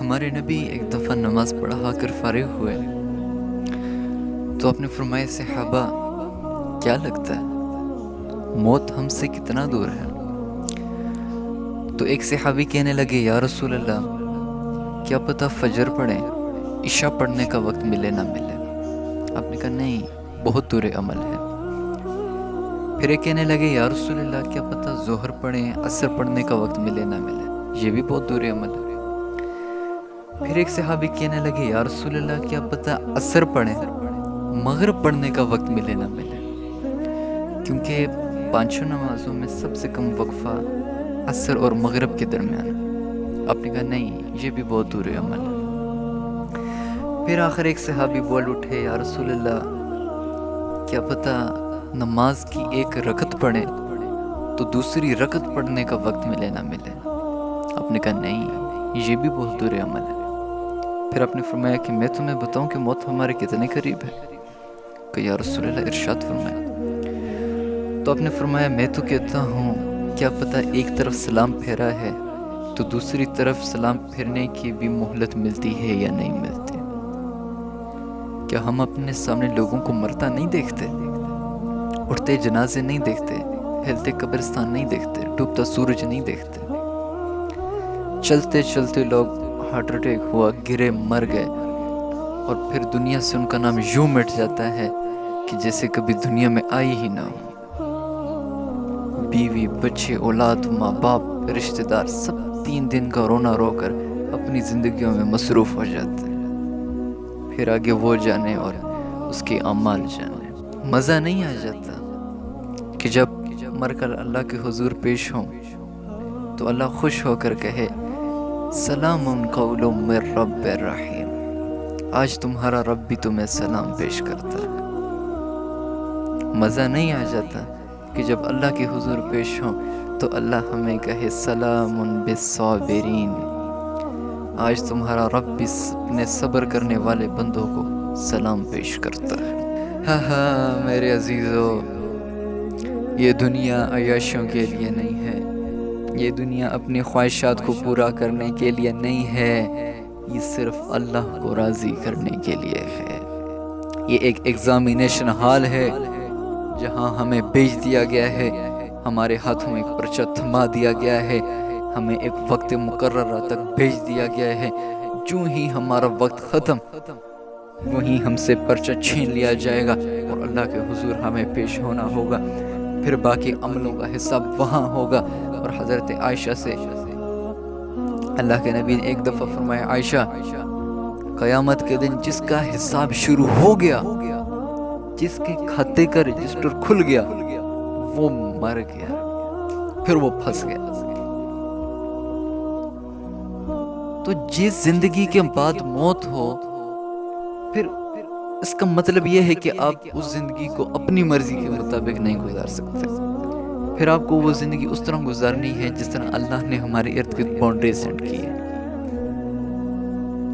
ہمارے نبی ایک دفعہ نماز پڑھا کر فارغ ہوئے تو آپ نے فرمایا صحابہ کیا لگتا ہے موت ہم سے کتنا دور ہے؟ تو ایک صحابی کہنے لگے یا رسول اللہ کیا پتہ فجر پڑھیں عشاء پڑھنے کا وقت ملے نہ ملے۔ آپ نے کہا نہیں بہت دور عمل ہے۔ پھر ایک کہنے لگے یا رسول اللہ کیا پتہ ظہر پڑھیں عصر پڑھنے کا وقت ملے نہ ملے، یہ بھی بہت دور عمل ہے۔ پھر ایک صحابی کہنے لگے یا رسول اللہ کیا پتہ عصر پڑھیں مغرب پڑھنے کا وقت ملے نہ ملے، کیونکہ پانچوں نمازوں میں سب سے کم وقفہ عصر اور مغرب کے درمیان ہے۔ آپ نے کہا نہیں یہ بھی بہت دور عمل ہے۔ پھر آخر ایک صحابی بول اٹھے یا رسول اللہ کیا پتہ نماز کی ایک رکعت پڑھیں تو دوسری رکعت پڑھنے کا وقت ملے نہ ملے۔ آپ نے کہا نہیں یہ بھی بہت دور عمل ہے۔ پھر آپ نے فرمایا کہ میں تمہیں بتاؤں کہ موت ہمارے کتنے قریب ہے؟ کہ یا رسول اللہ ارشاد فرمایا۔ تو آپ نے فرمایا میں تو کہتا ہوں کیا پتہ ایک طرف سلام پھیرا ہے تو دوسری طرف سلام پھیرنے کی بھی مہلت ملتی ہے یا نہیں ملتی۔ کیا ہم اپنے سامنے لوگوں کو مرتا نہیں دیکھتے، اٹھتے جنازے نہیں دیکھتے، ہلتے قبرستان نہیں دیکھتے، ڈوبتا سورج نہیں دیکھتے، چلتے چلتے لوگ ہارٹ اٹیک ہوا گرے مر گئے اور پھر دنیا سے ان کا نام یوں مٹ جاتا ہے کہ جیسے کبھی دنیا میں آئی ہی نہ ہو۔ بیوی بچے اولاد ماں باپ رشتہ دار سب 3 دن کا رونا رو کر اپنی زندگیوں میں مصروف ہو جاتے ہیں، پھر آگے وہ جانے اور اس کے اعمال جانے۔ مزہ نہیں آ جاتا کہ جب مر کر اللہ کے حضور پیش ہوں تو اللہ خوش ہو کر کہے سلام قول من رب الرحیم، آج تمہارا رب بھی تمہیں سلام پیش کرتا ہے۔ مزہ نہیں آ جاتا کہ جب اللہ کے حضور پیش ہوں تو اللہ ہمیں کہے سلام بالصابرین، آج تمہارا رب بھی اپنے صبر کرنے والے بندوں کو سلام پیش کرتا ہے۔ ہاں ہاں میرے عزیزو، یہ دنیا عیاشوں کے لیے نہیں ہے، یہ دنیا اپنی خواہشات کو پورا کرنے کے لیے نہیں ہے، یہ صرف اللہ کو راضی کرنے کے لیے ہے۔ یہ ایک ایگزامینیشن ہال ہے جہاں ہمیں بھیج دیا گیا ہے، ہمارے ہاتھوں ایک پرچہ تھما دیا گیا ہے، ہمیں ایک وقت مقررہ تک بھیج دیا گیا ہے۔ جو ہی ہمارا وقت ختم وہیں ہم سے پرچہ چھین لیا جائے گا اور اللہ کے حضور ہمیں پیش ہونا ہوگا، پھر باقی عملوں کا حساب وہاں ہوگا۔ اور حضرت عائشہ سے اللہ کے نبی نے ایک دفعہ فرمایا عائشہ قیامت کے دن جس کا حساب شروع ہو گیا، جس کے کھاتے کا رجسٹر کھل گیا وہ مر گیا، پھر وہ پھنس گیا۔ تو جس زندگی کے بعد موت ہو پھر اس کا مطلب یہ ہے کہ آپ اس زندگی کو اپنی مرضی کے مطابق نہیں گزار سکتے، پھر آپ کو وہ زندگی اس طرح گزارنی ہے جس طرح اللہ نے ہمارے ارد گرد باؤنڈری سیٹ کی ہے،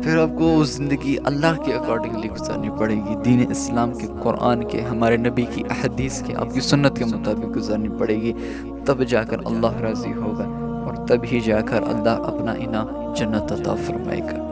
پھر آپ کو وہ زندگی اللہ کے اکارڈنگلی گزارنی پڑے گی، دین اسلام کے، قرآن کے، ہمارے نبی کی احادیث کے، آپ کی سنت کے مطابق گزارنی پڑے گی، تب جا کر اللہ راضی ہوگا اور تب ہی جا کر اللہ اپنا انعام جنت عطا فرمائے گا۔